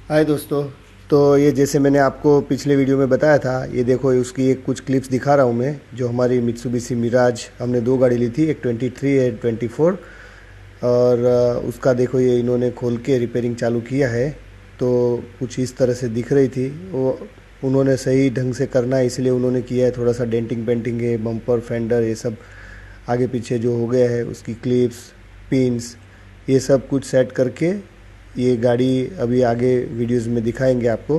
हाय दोस्तों। तो ये जैसे मैंने आपको पिछले वीडियो में बताया था, ये देखो उसकी एक कुछ क्लिप्स दिखा रहा हूँ मैं। जो हमारी मित्सुबिशी मिराज, हमने दो गाड़ी ली थी, एक 23 है 24। और उसका देखो ये इन्होंने खोल के रिपेयरिंग चालू किया है। तो कुछ इस तरह से दिख रही थी वो। उन्होंने सही ढंग से करना है इसलिए उन्होंने किया है। थोड़ा सा डेंटिंग पेंटिंग है, बम्पर फेंडर ये सब आगे पीछे जो हो गया है, उसकी क्लिप्स पिन्स ये सब कुछ सेट करके ये गाड़ी अभी आगे वीडियोस में दिखाएंगे आपको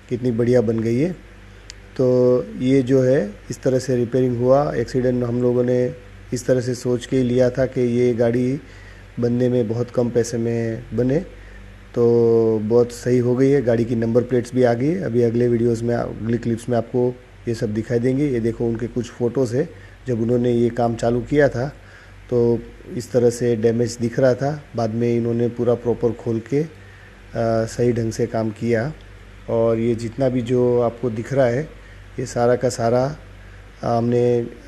कितनी बढ़िया बन गई है। तो ये जो है इस तरह से रिपेयरिंग हुआ। एक्सीडेंट हम लोगों ने इस तरह से सोच के ही लिया था कि ये गाड़ी बनने में बहुत कम पैसे में बने। तो बहुत सही हो गई है। गाड़ी की नंबर प्लेट्स भी आ गई है। अभी अगले वीडियोस में, अगली क्लिप्स में आपको ये सब दिखाई देंगे। ये देखो उनके कुछ फ़ोटोज़ है जब उन्होंने ये काम चालू किया था। तो इस तरह से डैमेज दिख रहा था। बाद में इन्होंने पूरा प्रॉपर खोल के सही ढंग से काम किया। और ये जितना भी जो आपको दिख रहा है ये सारा का सारा हमने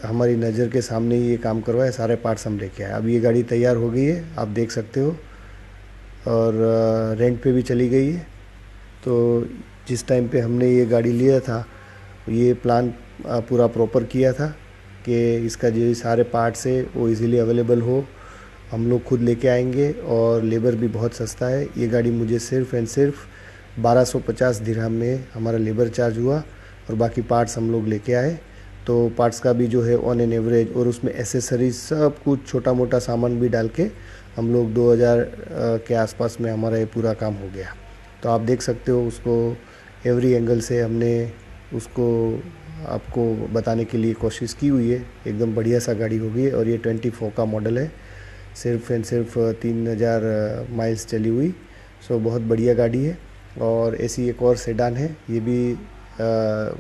हमारी नज़र के सामने ही ये काम करवाया। सारे पार्ट्स हम लेके आए। अब ये गाड़ी तैयार हो गई है, आप देख सकते हो। और रेंट पे भी चली गई है। तो जिस टाइम पे हमने ये गाड़ी लिया था, ये प्लान पूरा प्रॉपर किया था कि इसका जो सारे पार्ट्स है वो इजीली अवेलेबल हो। हम लोग खुद लेके आएंगे और लेबर भी बहुत सस्ता है। ये गाड़ी मुझे सिर्फ़ एंड सिर्फ 1250 दिरहम में हमारा लेबर चार्ज हुआ और बाकी पार्ट्स हम लोग लेके आए। तो पार्ट्स का भी जो है ऑन एन एवरेज, और उसमें एसेसरीज सब कुछ छोटा मोटा सामान भी डाल के हम लोग 2000 के आसपास में हमारा ये पूरा काम हो गया। तो आप देख सकते हो उसको एवरी एंगल से हमने उसको आपको बताने के लिए कोशिश की हुई है। एकदम बढ़िया सा गाड़ी हो गई है। और ये 24 का मॉडल है, सिर्फ एंड सिर्फ 3000 माइल्स चली हुई। सो बहुत बढ़िया गाड़ी है। और ऐसी एक और सेडान है, ये भी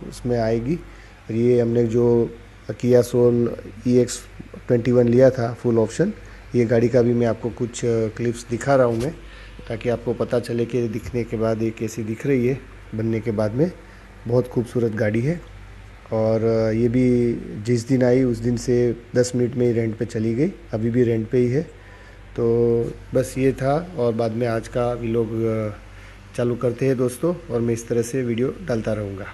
उसमें आएगी। और ये हमने जो किया सोल EX21 लिया था फुल ऑप्शन, ये गाड़ी का भी मैं आपको कुछ क्लिप्स दिखा रहा हूँ मैं, ताकि आपको पता चले कि दिखने के बाद ये कैसी दिख रही है बनने के बाद में। बहुत खूबसूरत गाड़ी है। और ये भी जिस दिन आई उस दिन से 10 मिनट में ही रेंट पे चली गई, अभी भी रेंट पे ही है। तो बस ये था। और बाद में आज का व्लॉग चालू करते हैं दोस्तों, और मैं इस तरह से वीडियो डालता रहूँगा।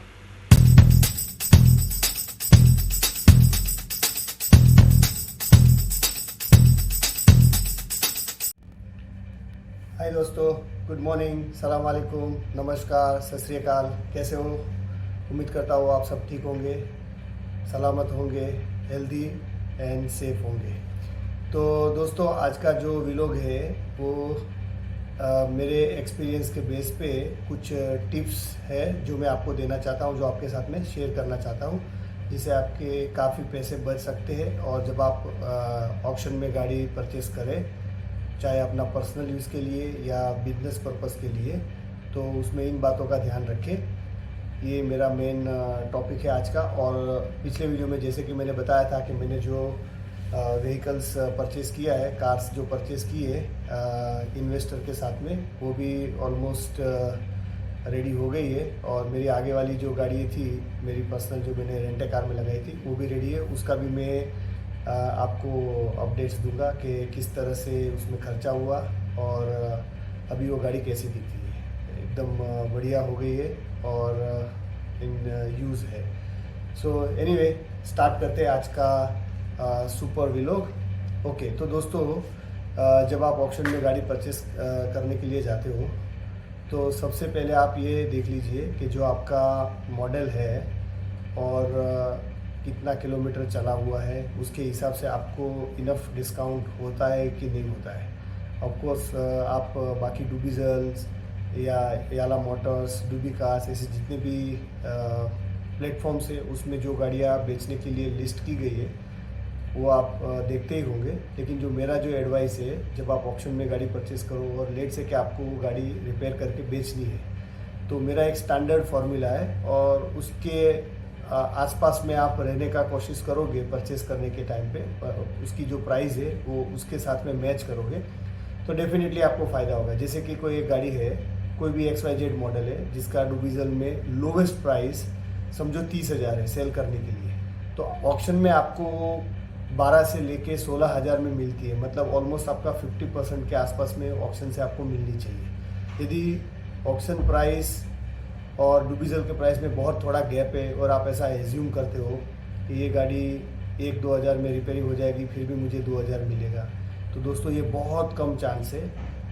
हाय दोस्तों, गुड मॉर्निंग, सलाम वालेकुम, नमस्कार, सत श्री अकाल। कैसे हो? उम्मीद करता हूँ आप सब ठीक होंगे, सलामत होंगे, हेल्दी एंड सेफ होंगे। तो दोस्तों आज का जो व्लॉग है वो मेरे एक्सपीरियंस के बेस पे कुछ टिप्स है जो मैं आपको देना चाहता हूँ, जो आपके साथ में शेयर करना चाहता हूँ, जिससे आपके काफ़ी पैसे बच सकते हैं। और जब आप ऑक्शन में गाड़ी परचेस करें, चाहे अपना पर्सनल यूज़ के लिए या बिजनेस पर्पस के लिए, तो उसमें इन बातों का ध्यान रखें। ये मेरा मेन टॉपिक है आज का। और पिछले वीडियो में जैसे कि मैंने बताया था कि मैंने जो व्हीकल्स परचेज़ किया है, कार्स जो परचेज़ की है इन्वेस्टर के साथ में, वो भी ऑलमोस्ट रेडी हो गई है। और मेरी आगे वाली जो गाड़ी थी, मेरी पर्सनल जो मैंने रेंटे कार में लगाई थी, वो भी रेडी है। उसका भी मैं आपको अपडेट्स दूंगा कि किस तरह से उसमें खर्चा हुआ और अभी वो गाड़ी कैसी दिखती है। एकदम बढ़िया हो गई है और इन यूज़ है। सो एनीवे, स्टार्ट करते हैं आज का सुपर व्लॉग। ओके, तो दोस्तों जब आप ऑक्शन में गाड़ी परचेस करने के लिए जाते हो, तो सबसे पहले आप ये देख लीजिए कि जो आपका मॉडल है और कितना किलोमीटर चला हुआ है, उसके हिसाब से आपको इनफ डिस्काउंट होता है कि नहीं होता है। ऑफकोर्स आप बाकी डुबीजल्स या याला मोटर्स, डूबी कार्स, ऐसे जितने भी प्लेटफॉर्म्स है उसमें जो गाड़ियाँ बेचने के लिए लिस्ट की गई है वो आप देखते ही होंगे। लेकिन जो मेरा जो एडवाइस है, जब आप ऑक्शन में गाड़ी परचेस करो और लेट से कि आपको वो गाड़ी रिपेयर करके बेचनी है, तो मेरा एक स्टैंडर्ड फार्मूला है और उसके आसपास में आप रहने का कोशिश करोगे परचेस करने के टाइम पे, उसकी जो प्राइस है वो उसके साथ में मैच करोगे, तो डेफिनेटली आपको फ़ायदा होगा। जैसे कि कोई एक गाड़ी है, कोई भी XYZ मॉडल है, जिसका डुबीजल में लोवेस्ट प्राइस समझो 30,000 है सेल करने के लिए, तो ऑक्शन में आपको 12 से लेके 16,000 में मिलती है। मतलब ऑलमोस्ट आपका 50% के आसपास में ऑक्शन से आपको मिलनी चाहिए। यदि ऑक्शन प्राइस और डुबीजल के प्राइस में बहुत थोड़ा गैप है और आप ऐसा एज्यूम करते हो कि ये गाड़ी 1-2 हज़ार में रिपेयरिंग हो जाएगी, फिर भी मुझे 2 हज़ार मिलेगा, तो दोस्तों ये बहुत कम चांस है।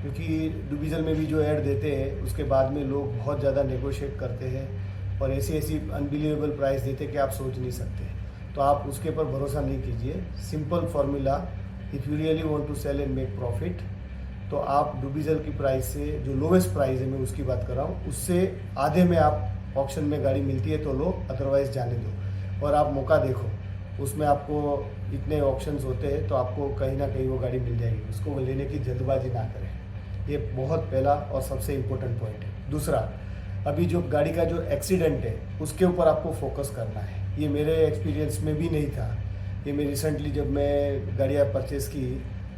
क्योंकि डुबीजल में भी जो ऐड देते हैं उसके बाद में लोग बहुत ज़्यादा नेगोशिएट करते हैं और ऐसी ऐसी अनबिलीवेबल प्राइस देते हैं कि आप सोच नहीं सकते। तो आप उसके ऊपर भरोसा नहीं कीजिए। Simple formula, if you really want to sell and make profit, तो आप डुबीजल की प्राइस से, जो लोवेस्ट प्राइस है मैं उसकी बात कर रहा हूँ, उससे आधे में आप ऑक्शन में गाड़ी मिलती है तो लो, अदरवाइज़ जाने दो और आप मौका देखो। उसमें आपको इतने ऑप्शंस होते हैं तो आपको कहीं ना कहीं वो गाड़ी मिल जाएगी, उसको लेने की जल्दबाजी ना करें। ये बहुत पहला और सबसे इम्पोर्टेंट पॉइंट है। दूसरा, अभी जो गाड़ी का जो एक्सीडेंट है उसके ऊपर आपको फोकस करना है। ये मेरे एक्सपीरियंस में भी नहीं था। ये मैं रिसेंटली जब मैं गाड़ियाँ परचेज़ की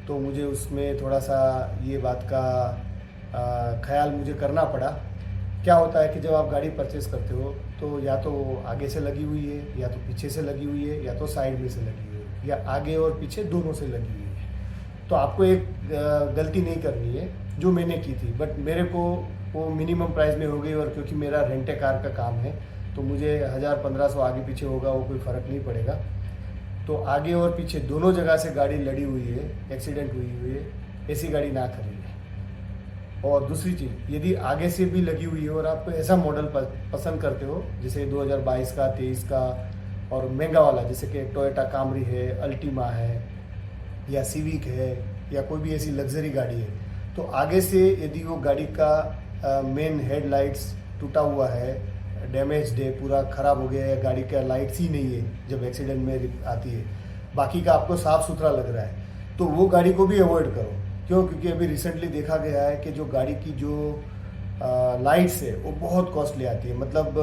तो मुझे उसमें थोड़ा सा ये बात का ख्याल मुझे करना पड़ा। क्या होता है कि जब आप गाड़ी परचेज़ करते हो तो या तो आगे से लगी हुई है, या तो पीछे से लगी हुई है, या तो साइड में से लगी हुई है, या आगे और पीछे दोनों से लगी हुई है। तो आपको एक गलती नहीं करनी है जो मैंने की थी, बट मेरे को वो मिनिमम प्राइस में हो गई और क्योंकि मेरा रेंटे कार का काम है तो मुझे 1000-1500 आगे पीछे होगा, वो कोई फ़र्क नहीं पड़ेगा। तो आगे और पीछे दोनों जगह से गाड़ी लड़ी हुई है, एक्सीडेंट हुई है, ऐसी गाड़ी ना खरीदें। और दूसरी चीज़, यदि आगे से भी लगी हुई है और आप ऐसा मॉडल पसंद करते हो जैसे 2022 का, 23 का और महंगा वाला, जैसे कि टोयोटा कामरी है, अल्टीमा है, या सिविक है, या कोई भी ऐसी लग्जरी गाड़ी है, तो आगे से यदि वो गाड़ी का मेन हेडलाइट्स टूटा हुआ है, डैमेज्ड है, पूरा ख़राब हो गया है, गाड़ी का लाइट्स ही नहीं है जब एक्सीडेंट में आती है, बाकी का आपको साफ़ सुथरा लग रहा है, तो वो गाड़ी को भी अवॉइड करो। क्यों? क्योंकि अभी रिसेंटली देखा गया है कि जो गाड़ी की जो लाइट्स है वो बहुत कॉस्टली आती है। मतलब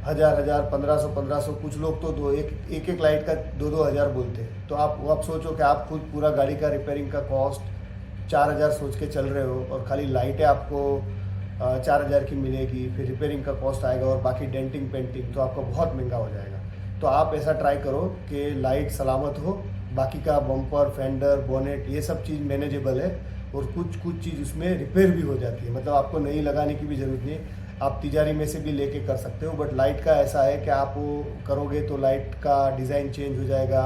1000, 1500, कुछ लोग तो एक लाइट का 2-2 हज़ार बोलते हैं। तो आप सोचो कि आप खुद पूरा गाड़ी का रिपेयरिंग का कॉस्ट 4000 सोच के चल रहे हो और खाली लाइटें आपको 4000 की मिलेगी, फिर रिपेयरिंग का कॉस्ट आएगा और बाकी डेंटिंग पेंटिंग तो आपको बहुत महंगा हो जाएगा। तो आप ऐसा ट्राई करो कि लाइट सलामत हो, बाकी का बम्पर, फेंडर, बोनेट, ये सब चीज़ मैनेजेबल है और कुछ चीज़ उसमें रिपेयर भी हो जाती है। मतलब आपको नई लगाने की भी ज़रूरत नहीं है, आप तिजारी में से भी लेके कर सकते हो। बट लाइट का ऐसा है कि आप वो करोगे तो लाइट का डिज़ाइन चेंज हो जाएगा,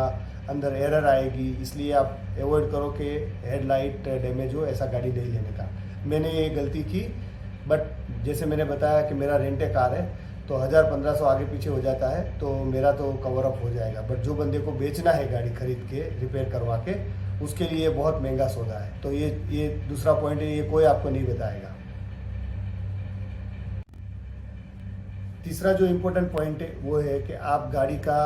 अंदर एरर आएगी, इसलिए आप अवॉइड करो कि हेडलाइट डैमेज हो, ऐसा गाड़ी नहीं लेने का। मैंने ये गलती की, बट जैसे मैंने बताया कि मेरा रेंटे कार है तो 1000-1500 आगे पीछे हो जाता है तो मेरा तो कवर अप हो जाएगा। बट जो बंदे को बेचना है गाड़ी खरीद के, रिपेयर करवा के, उसके लिए बहुत महंगा सौदा है। तो ये दूसरा पॉइंट है, ये कोई आपको नहीं बताएगा। तीसरा जो इम्पोर्टेंट पॉइंट है वो है कि आप गाड़ी का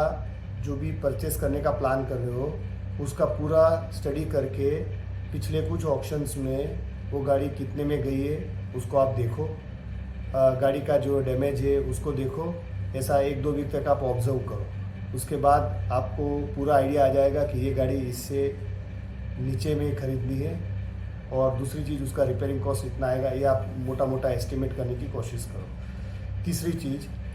जो भी परचेस करने का प्लान कर रहे हो उसका पूरा स्टडी करके पिछले कुछ ऑप्शंस में वो गाड़ी कितने में गई है उसको आप देखो, गाड़ी का जो डैमेज है उसको देखो। ऐसा 1-2 वीक तक आप ऑब्जर्व करो, उसके बाद आपको पूरा आइडिया आ जाएगा कि ये गाड़ी इससे नीचे में खरीदनी है और दूसरी चीज़ उसका रिपेयरिंग कॉस्ट इतना आएगा, ये आप मोटा मोटा एस्टिमेट करने की कोशिश करो।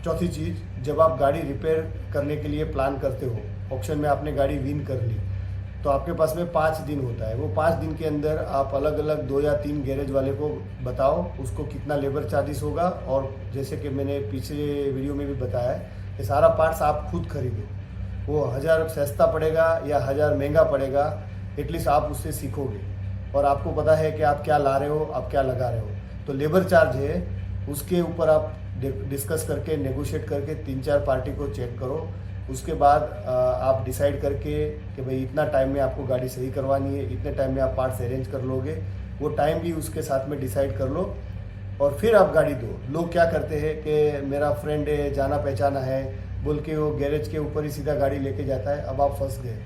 चौथी चीज़, जब आप गाड़ी रिपेयर करने के लिए प्लान करते हो, ऑप्शन में आपने गाड़ी विन कर ली, तो आपके पास में 5 दिन होता है। वो 5 दिन के अंदर आप अलग अलग 2 या 3 गैरेज वाले को बताओ उसको कितना लेबर चार्जेस होगा, और जैसे कि मैंने पिछले वीडियो में भी बताया है, ये सारा पार्ट्स आप खुद खरीदो। वो 1000 सस्ता पड़ेगा या 1000 महंगा पड़ेगा, एटलीस्ट आप उससे सीखोगे और आपको पता है कि आप क्या ला रहे हो, आप क्या लगा रहे हो। तो लेबर चार्ज है, उसके ऊपर आप डिस्कस करके, नेगोशिएट करके 3-4 पार्टी को चेक करो। उसके बाद आप डिसाइड करके कि भाई इतना टाइम में आपको गाड़ी सही करवानी है, इतने टाइम में आप पार्ट्स अरेंज कर लोगे, वो टाइम भी उसके साथ में डिसाइड कर लो और फिर आप गाड़ी दो। लोग क्या करते हैं कि मेरा फ्रेंड है, जाना पहचाना है बोल के वो गैरेज के ऊपर ही सीधा गाड़ी लेके जाता है। अब आप फंस गए,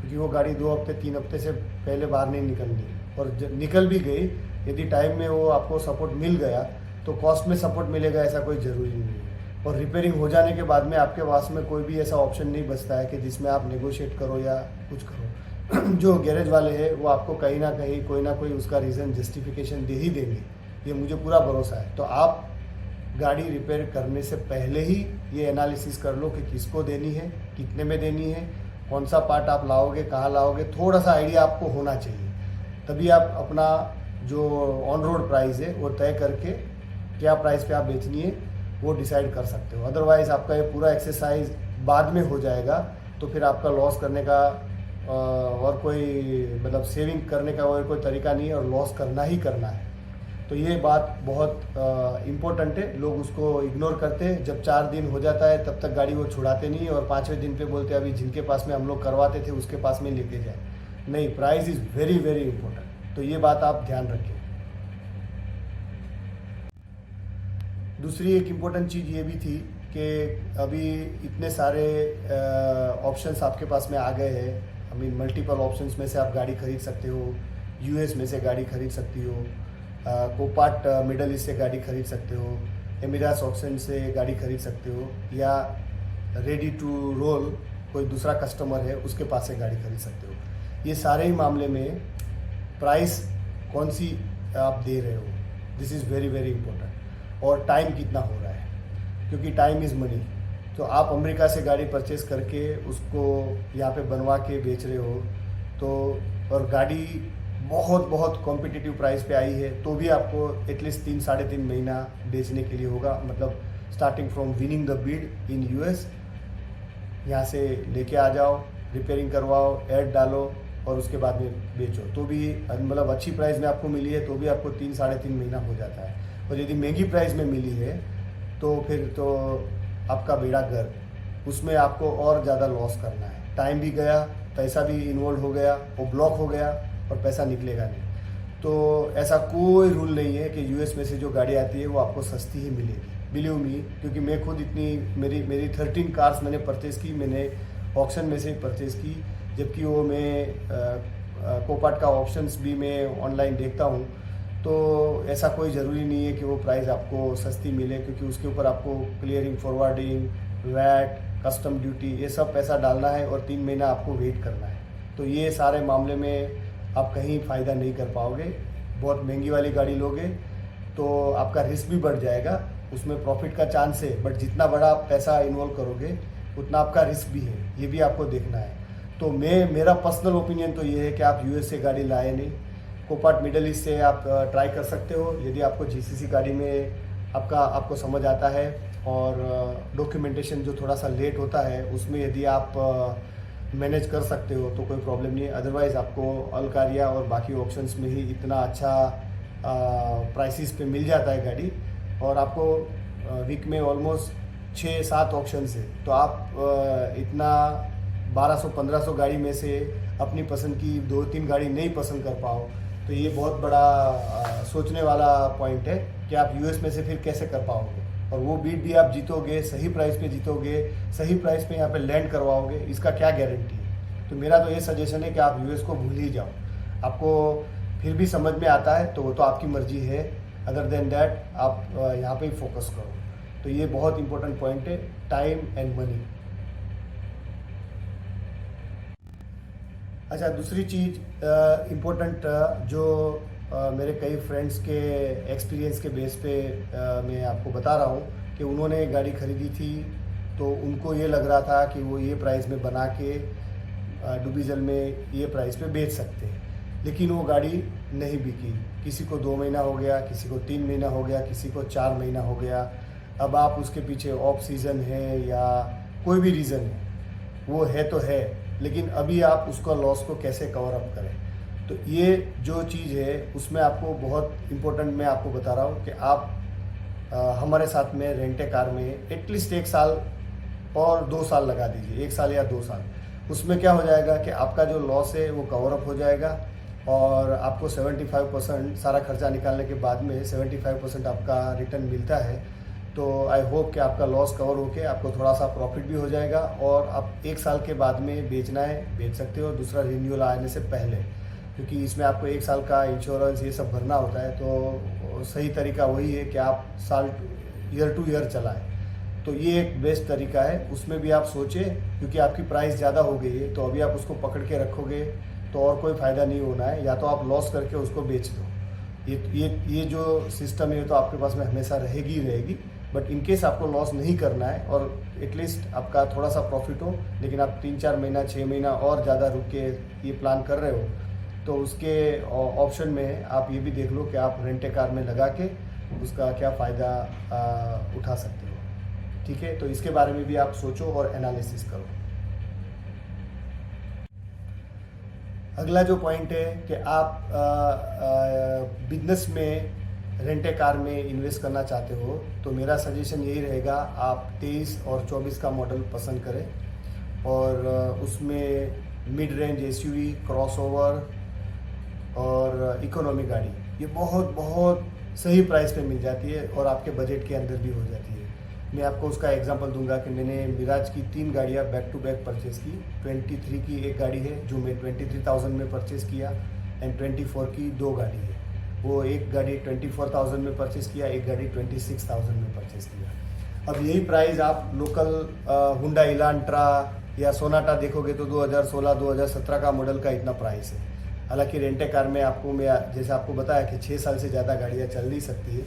क्योंकि वो गाड़ी 2 हफ्ते 3 हफ्ते से पहले बाहर नहीं निकलनी, और निकल भी गई, यदि टाइम में वो आपको सपोर्ट मिल गया तो कॉस्ट में सपोर्ट मिलेगा, ऐसा कोई ज़रूरी नहीं है। और रिपेयरिंग हो जाने के बाद में आपके पास में कोई भी ऐसा ऑप्शन नहीं बचता है कि जिसमें आप नेगोशिएट करो या कुछ करो। जो गैरेज वाले हैं वो आपको कहीं ना कहीं कोई ना कोई उसका रीज़न, जस्टिफिकेशन दे ही देंगे, ये मुझे पूरा भरोसा है। तो आप गाड़ी रिपेयर करने से पहले ही ये एनालिसिस कर लो कि किसको देनी है, कितने में देनी है, कौन सा पार्ट आप लाओगे, कहाँ लाओगे, थोड़ा सा आइडिया आपको होना चाहिए। तभी आप अपना जो ऑन रोड प्राइस है वो तय करके क्या प्राइस पे आप बेचनी है वो डिसाइड कर सकते हो। अदरवाइज़ आपका ये पूरा एक्सरसाइज बाद में हो जाएगा, तो फिर आपका लॉस करने का और कोई मतलब सेविंग करने का और कोई तरीका नहीं है, और लॉस करना ही करना है। तो ये बात बहुत इम्पोर्टेंट है, लोग उसको इग्नोर करते हैं। जब 4 दिन हो जाता है तब तक गाड़ी वो छुड़ाते नहीं है, और 5वें दिन पे बोलते हैं अभी जिनके पास में हम लोग करवाते थे उसके पास में लेके जाए। नहीं, price is very very important, तो ये बात आप ध्यान रखें। दूसरी एक इम्पोर्टेंट चीज़ ये भी थी कि अभी इतने सारे ऑप्शंस आपके पास में आ गए हैं। आई मीन मल्टीपल ऑप्शंस में से आप गाड़ी खरीद सकते हो। यूएस में से गाड़ी खरीद सकती हो, कोपाट मिडल ईस्ट से गाड़ी खरीद सकते हो, एमिराट्स ऑप्शन से गाड़ी खरीद सकते हो, या रेडी टू रोल कोई दूसरा कस्टमर है उसके पास से गाड़ी खरीद सकते हो। ये सारे ही मामले में प्राइस कौन सी आप दे रहे हो, this is very very important. और टाइम कितना हो रहा है, क्योंकि टाइम इज़ मनी। तो आप अमेरिका से गाड़ी परचेस करके उसको यहाँ पे बनवा के बेच रहे हो, तो और गाड़ी बहुत बहुत कॉम्पिटिटिव प्राइस पे आई है, तो भी आपको एटलीस्ट 3-3.5 महीना बेचने के लिए होगा। मतलब starting from winning the bid in US, यहाँ से लेके आ जाओ, रिपेयरिंग करवाओ, ऐड डालो और उसके बाद में बेचो, तो भी मतलब अच्छी प्राइस में आपको मिली है तो भी आपको 3-3.5 महीना हो जाता है। और यदि महंगी प्राइस में मिली है तो फिर तो आपका बेड़ा गर्क, उसमें आपको और ज़्यादा लॉस करना है। टाइम भी गया, पैसा भी इन्वॉल्व हो गया, वो ब्लॉक हो गया और पैसा निकलेगा नहीं। तो ऐसा कोई रूल नहीं है कि यूएस में से जो गाड़ी आती है वो आपको सस्ती ही मिलेगी, बिलीव मी। क्योंकि मैं खुद इतनी मेरी 13 कार्स मैंने परचेज़ की, मैंने ऑक्शन में से परचेज़ की, जबकि वो मैं कोपाट का ऑप्शंस भी मैं ऑनलाइन देखता हूँ। तो ऐसा कोई ज़रूरी नहीं है कि वो प्राइस आपको सस्ती मिले, क्योंकि उसके ऊपर आपको clearing, forwarding, VAT, custom duty, ये सब पैसा डालना है और 3 महीना आपको वेट करना है। तो ये सारे मामले में आप कहीं फ़ायदा नहीं कर पाओगे। बहुत महंगी वाली गाड़ी लोगे तो आपका रिस्क भी बढ़ जाएगा, उसमें प्रॉफिट का चांस है, बट जितना बड़ा आप पैसा इन्वॉल्व करोगे उतना आपका रिस्क भी है, ये भी आपको देखना है। तो मेरा पर्सनल ओपिनियन तो ये है कि आप यूएस से गाड़ी लाए नहीं, कोपाट मिडल ईस्ट से आप ट्राई कर सकते हो, यदि आपको जीसीसी गाड़ी में आपको समझ आता है। और डॉक्यूमेंटेशन जो थोड़ा सा लेट होता है उसमें यदि आप मैनेज कर सकते हो तो कोई प्रॉब्लम नहीं है। अदरवाइज़ आपको अलकारिया और बाकी ऑप्शंस में ही इतना अच्छा प्राइसेस पे मिल जाता है गाड़ी, और आपको वीक में ऑलमोस्ट 6-7 ऑप्शंस है। तो आप इतना 1200-1500 गाड़ी में से अपनी पसंद की 2-3 गाड़ी नहीं पसंद कर पाओ, तो ये बहुत बड़ा सोचने वाला पॉइंट है कि आप यूएस में से फिर कैसे कर पाओगे। और वो बीट भी आप जीतोगे, सही प्राइस पे जीतोगे, सही प्राइस पे यहाँ पे लैंड करवाओगे, इसका क्या गारंटी है। तो मेरा तो ये सजेशन है कि आप यूएस को भूल ही जाओ। आपको फिर भी समझ में आता है तो वो तो आपकी मर्जी है, अदर देन दैट आप यहाँ पे ही फोकस करो। तो ये बहुत इंपॉर्टेंट पॉइंट है, टाइम एंड मनी। अच्छा, दूसरी चीज़ इम्पोर्टेंट जो मेरे कई फ्रेंड्स के एक्सपीरियंस के बेस पे मैं आपको बता रहा हूँ कि उन्होंने गाड़ी खरीदी थी, तो उनको ये लग रहा था कि वो ये प्राइस में बना के डुबीजल में ये प्राइस पे बेच सकते हैं, लेकिन वो गाड़ी नहीं बिकी। किसी को 2 महीना हो गया, किसी को 3 महीना हो गया, किसी को 4 महीना हो गया। अब आप उसके पीछे ऑफ सीज़न है या कोई भी रीज़न है, वो है तो है, लेकिन अभी आप उसका लॉस को कैसे कवर अप करें। तो ये जो चीज़ है उसमें आपको बहुत इम्पोर्टेंट मैं आपको बता रहा हूँ कि आप हमारे साथ में रेंटे कार में एटलीस्ट 1 साल और 2 साल लगा दीजिए, 1 साल या 2 साल। उसमें क्या हो जाएगा कि आपका जो लॉस है वो कवर अप हो जाएगा, और आपको 75% सारा खर्चा निकालने के बाद में 75% आपका रिटर्न मिलता है। तो आई होप कि आपका लॉस कवर होके आपको थोड़ा सा प्रॉफिट भी हो जाएगा, और आप 1 साल के बाद में बेचना है बेच सकते हो, दूसरा रिन्यूअल आने से पहले, क्योंकि इसमें आपको 1 साल का इंश्योरेंस ये सब भरना होता है। तो सही तरीका वही है कि आप साल ईयर टू ईयर चलाएं। तो ये एक बेस्ट तरीका है, उसमें भी आप सोचें, क्योंकि आपकी प्राइस ज़्यादा हो गई है तो अभी आप उसको पकड़ के रखोगे तो और कोई फ़ायदा नहीं होना है, या तो आप लॉस करके उसको बेच दो। ये जो सिस्टम है तो आपके पास में हमेशा रहेगी। बट इनकेस आपको लॉस नहीं करना है और एटलीस्ट आपका थोड़ा सा प्रॉफिट हो, लेकिन आप 3-4 महीना 6 महीना और ज़्यादा रुक के ये प्लान कर रहे हो, तो उसके ऑप्शन में आप ये भी देख लो कि आप रेंटे कार में लगा के उसका क्या फ़ायदा उठा सकते हो। ठीक है, तो इसके बारे में भी आप सोचो और एनालिसिस करो। अगला जो पॉइंट है कि आप बिजनेस में रेंट ए कार में इन्वेस्ट करना चाहते हो, तो मेरा सजेशन यही रहेगा, आप 23 और 24 का मॉडल पसंद करें और उसमें मिड रेंज एसयूवी, क्रॉसओवर और इकोनॉमी गाड़ी ये बहुत बहुत सही प्राइस पे मिल जाती है और आपके बजट के अंदर भी हो जाती है। मैं आपको उसका एग्जांपल दूंगा कि मैंने मिराज की 3 गाड़ियाँ बैक टू बैक परचेज़ की। 23 की एक गाड़ी है जो मैं 23,000 में परचेज़ किया एंड 24 की 2 गाड़ी है। वो एक गाड़ी 24,000 में परचेज़ किया, एक गाड़ी 26,000 में परचेज़ किया। अब यही प्राइस आप लोकल हुंडा इलांट्रा या सोनाटा देखोगे तो 2016-2017 का मॉडल का इतना प्राइस है। हालांकि रेंट ए कार में आपको मैं जैसे आपको बताया कि 6 साल से ज़्यादा गाड़ियाँ चल नहीं सकती है,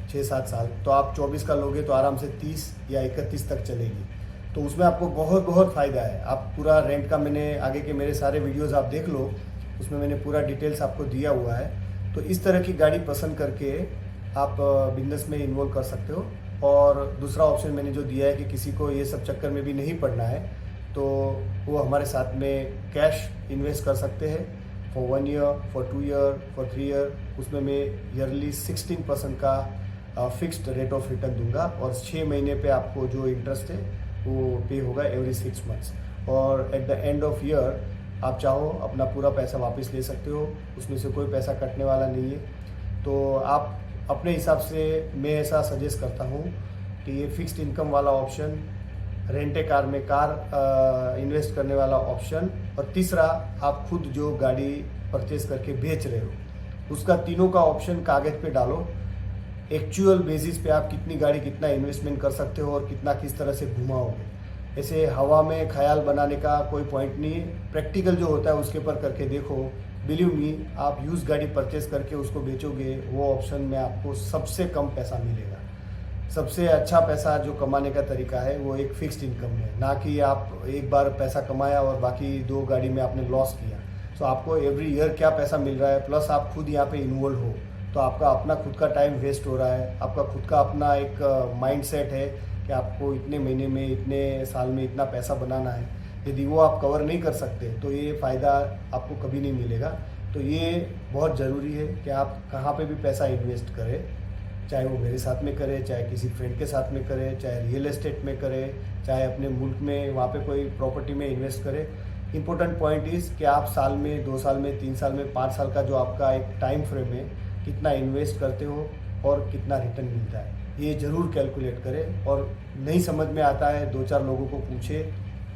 6-7 साल, तो आप 24 का लोगे तो आराम से 30 या 31 तक चलेगी। तो उसमें आपको बहुत बहुत फ़ायदा है। आप पूरा रेंट का, मैंने आगे के मेरे सारे वीडियोस आप देख लो, उसमें मैंने पूरा डिटेल्स आपको दिया हुआ है। तो इस तरह की गाड़ी पसंद करके आप बिजनेस में इन्वॉल्व कर सकते हो। और दूसरा ऑप्शन मैंने जो दिया है कि किसी को ये सब चक्कर में भी नहीं पड़ना है तो वो हमारे साथ में कैश इन्वेस्ट कर सकते हैं for 1 year, for 2 year, for 3 year. उसमें मैं ईयरली 16% का फिक्स्ड रेट ऑफ रिटर्न दूंगा और 6 महीने पे आपको जो इंटरेस्ट है वो पे होगा एवरी 6 मंथ्स। और at the end of year आप चाहो अपना पूरा पैसा वापस ले सकते हो, उसमें से कोई पैसा कटने वाला नहीं है। तो आप अपने हिसाब से, मैं ऐसा सजेस्ट करता हूँ कि ये फिक्स्ड इनकम वाला ऑप्शन, रेंट ए कार में कार इन्वेस्ट करने वाला ऑप्शन, और तीसरा आप खुद जो गाड़ी परचेज करके बेच रहे हो उसका, तीनों का ऑप्शन कागज़ पे डालो। एक्चुअल बेसिस पे आप कितनी गाड़ी, कितना इन्वेस्टमेंट कर सकते हो और कितना किस तरह से घुमाओगे। ऐसे हवा में ख्याल बनाने का कोई पॉइंट नहीं है। प्रैक्टिकल जो होता है उसके ऊपर करके देखो। बिलीव मी, आप यूज़ गाड़ी परचेस करके उसको बेचोगे, वो ऑप्शन में आपको सबसे कम पैसा मिलेगा। सबसे अच्छा पैसा जो कमाने का तरीका है वो एक फिक्स्ड इनकम है, ना कि आप एक बार पैसा कमाया और बाकी 2 गाड़ी में आपने लॉस किया। तो आपको एवरी ईयर क्या पैसा मिल रहा है, प्लस आप खुद यहाँ पे इन्वॉल्व हो, तो आपका अपना खुद का टाइम वेस्ट हो रहा है। आपका खुद का अपना एक माइंड सेट है कि आपको इतने महीने में, इतने साल में इतना पैसा बनाना है। यदि वो आप कवर नहीं कर सकते तो ये फ़ायदा आपको कभी नहीं मिलेगा। तो ये बहुत ज़रूरी है कि आप कहाँ पे भी पैसा इन्वेस्ट करें, चाहे वो मेरे साथ में करे, चाहे किसी फ्रेंड के साथ में करे, चाहे रियल एस्टेट में करे, चाहे अपने मुल्क में वहाँ पे कोई प्रॉपर्टी में इन्वेस्ट करे। इम्पोर्टेंट पॉइंट इज़ कि आप साल में, 2 साल में, 3 साल में, 5 साल का जो आपका एक टाइम फ्रेम है, कितना इन्वेस्ट करते हो और कितना रिटर्न मिलता है, ये ज़रूर कैलकुलेट करें। और नहीं समझ में आता है 2-4 लोगों को पूछे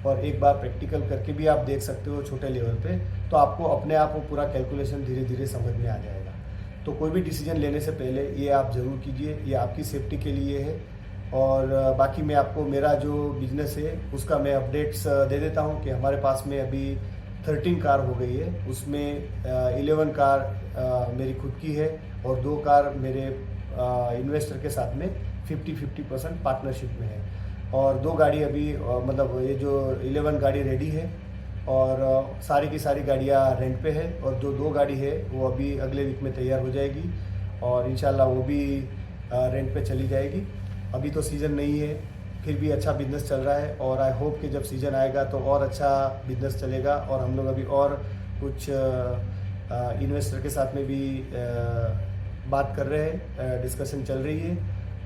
और एक बार प्रैक्टिकल करके भी आप देख सकते हो छोटे लेवल पे, तो आपको अपने आप वो पूरा कैलकुलेशन धीरे धीरे समझ में आ जाएगा। तो कोई भी डिसीजन लेने से पहले ये आप ज़रूर कीजिए, ये आपकी सेफ्टी के लिए है। और बाकी मैं आपको मेरा जो बिजनेस है उसका मैं अपडेट्स दे देता हूँ कि हमारे पास में अभी 13 कार हो गई है। उसमें 11 कार मेरी खुद की है और 2 कार मेरे इन्वेस्टर के साथ में 50-50% पार्टनरशिप में है। और 2 गाड़ी अभी मतलब ये जो 11 गाड़ी रेडी है और सारी की सारी गाड़ियाँ रेंट पे है, और जो 2 गाड़ी है वो अभी अगले वीक में तैयार हो जाएगी और इंशाल्लाह वो भी रेंट पे चली जाएगी। अभी तो सीज़न नहीं है, फिर भी अच्छा बिजनेस चल रहा है और आई होप कि जब सीज़न आएगा तो और अच्छा बिजनेस चलेगा। और हम लोग अभी और कुछ इन्वेस्टर के साथ में भी बात कर रहे हैं, डिस्कशन चल रही है।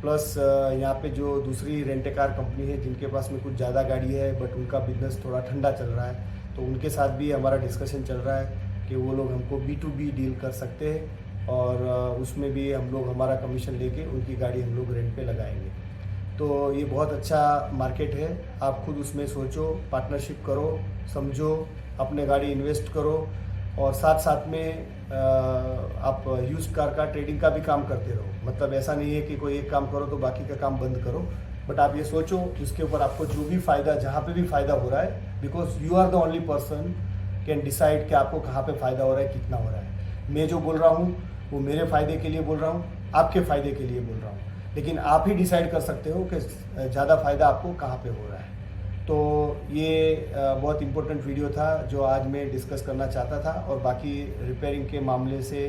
प्लस यहाँ पे जो दूसरी रेंट ए कार कंपनी है जिनके पास में कुछ ज़्यादा गाड़ी है बट उनका बिजनेस थोड़ा ठंडा चल रहा है, तो उनके साथ भी हमारा डिस्कशन चल रहा है कि वो लोग हमको B2B डील कर सकते हैं और उसमें भी हम लोग हमारा कमीशन लेके उनकी गाड़ी हम लोग रेंट पे लगाएंगे। तो ये बहुत अच्छा मार्केट है, आप खुद उसमें सोचो, पार्टनरशिप करो, समझो, अपने गाड़ी इन्वेस्ट करो और साथ साथ में आप यूज्ड कार का ट्रेडिंग का भी काम करते रहो। मतलब ऐसा नहीं है कि कोई एक काम करो तो बाकी का काम बंद करो, बट आप ये सोचो जिसके ऊपर आपको जो भी फ़ायदा, जहाँ पे भी फ़ायदा हो रहा है, because you are the only person can decide कि आपको कहाँ पे फ़ायदा हो रहा है, कितना हो रहा है। मैं जो बोल रहा हूँ वो मेरे फ़ायदे के लिए बोल रहा हूँ, आपके फ़ायदे के लिए बोल रहा हूँ, लेकिन आप ही डिसाइड कर सकते हो कि ज़्यादा फ़ायदा आपको कहाँ पे हो रहा है। तो ये बहुत इम्पोर्टेंट वीडियो था जो आज मैं डिस्कस करना चाहता था। और बाकी रिपेयरिंग के मामले से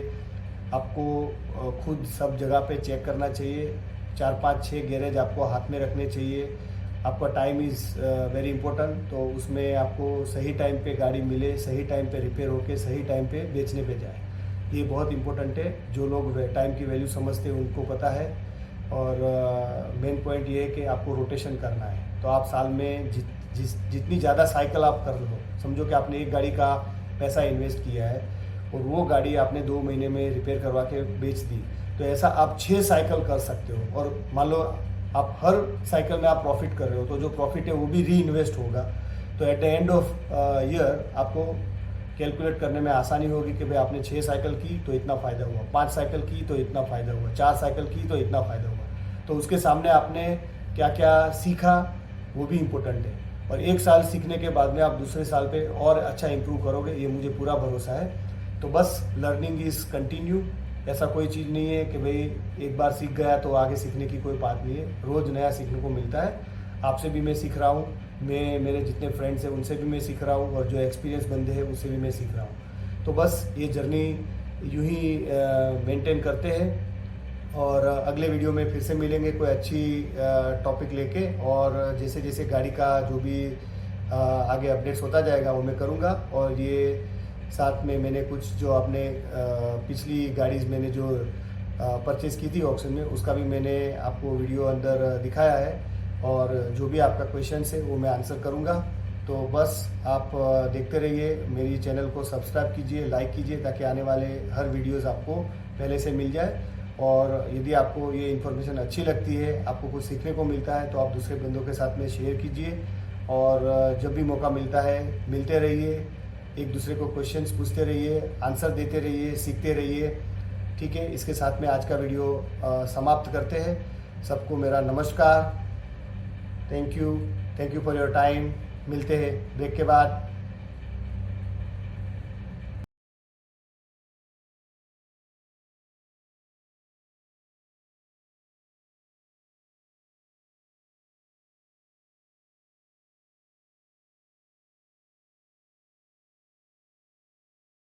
आपको खुद सब जगह पे चेक करना चाहिए। 4-5-6 गैरेज आपको हाथ में रखने चाहिए। आपका टाइम इज़ वेरी इंपॉर्टेंट, तो उसमें आपको सही टाइम पे गाड़ी मिले, सही टाइम पे रिपेयर होके सही टाइम पे बेचने पे जाए, ये बहुत इंपॉर्टेंट है। जो लोग टाइम की वैल्यू समझते हैं उनको पता है। और मेन पॉइंट ये है कि आपको रोटेशन करना है। तो आप साल में जितनी ज़्यादा साइकिल आप कर लो, समझो कि आपने एक गाड़ी का पैसा इन्वेस्ट किया है और वो गाड़ी आपने 2 महीने में रिपेयर करवा के बेच दी, तो ऐसा आप 6 साइकिल कर सकते हो। और मान लो आप हर साइकिल में आप प्रॉफिट कर रहे हो, तो जो प्रॉफिट है वो भी री इन्वेस्ट होगा। तो at the end of year आपको कैलकुलेट करने में आसानी होगी कि भाई आपने 6 साइकिल की तो इतना फ़ायदा हुआ, 5 साइकिल की तो इतना फ़ायदा हुआ, 4 साइकिल की तो इतना फ़ायदा हुआ। तो उसके सामने आपने क्या क्या सीखा वो भी इम्पोर्टेंट है। और 1 साल सीखने के बाद में आप दूसरे साल पे और अच्छा इम्प्रूव करोगे, ये मुझे पूरा भरोसा है। तो बस लर्निंग इज़ कंटिन्यू। ऐसा कोई चीज़ नहीं है कि भाई एक बार सीख गया तो आगे सीखने की कोई बात नहीं है। रोज़ नया सीखने को मिलता है। आपसे भी मैं सीख रहा हूँ, मैं मेरे जितने फ्रेंड्स हैं उनसे भी मैं सीख रहा हूँ, और जो एक्सपीरियंस बंदे हैं उससे भी मैं सीख रहा हूँ। तो बस ये जर्नी यूं ही मेंटेन करते हैं। और अगले वीडियो में फिर से मिलेंगे कोई अच्छी टॉपिक लेके। और जैसे जैसे गाड़ी का जो भी आगे अपडेट्स होता जाएगा वो मैं करूँगा। और ये साथ में मैंने कुछ जो आपने पिछली गाड़ीज़ मैंने जो परचेज़ की थी ऑक्शन में, उसका भी मैंने आपको वीडियो अंदर दिखाया है। और जो भी आपका क्वेश्चन है वो मैं आंसर करूँगा। तो बस आप देखते रहिए, मेरी चैनल को सब्सक्राइब कीजिए, लाइक कीजिए, ताकि आने वाले हर वीडियोज़ आपको पहले से मिल जाए। और यदि आपको ये इन्फॉर्मेशन अच्छी लगती है, आपको कुछ सीखने को मिलता है, तो आप दूसरे बंदों के साथ में शेयर कीजिए। और जब भी मौका मिलता है मिलते रहिए, एक दूसरे को क्वेश्चंस पूछते रहिए, आंसर देते रहिए, सीखते रहिए। ठीक है, इसके साथ में आज का वीडियो समाप्त करते हैं। सबको मेरा नमस्कार। Thank you for your time. मिलते हैं ब्रेक के बाद।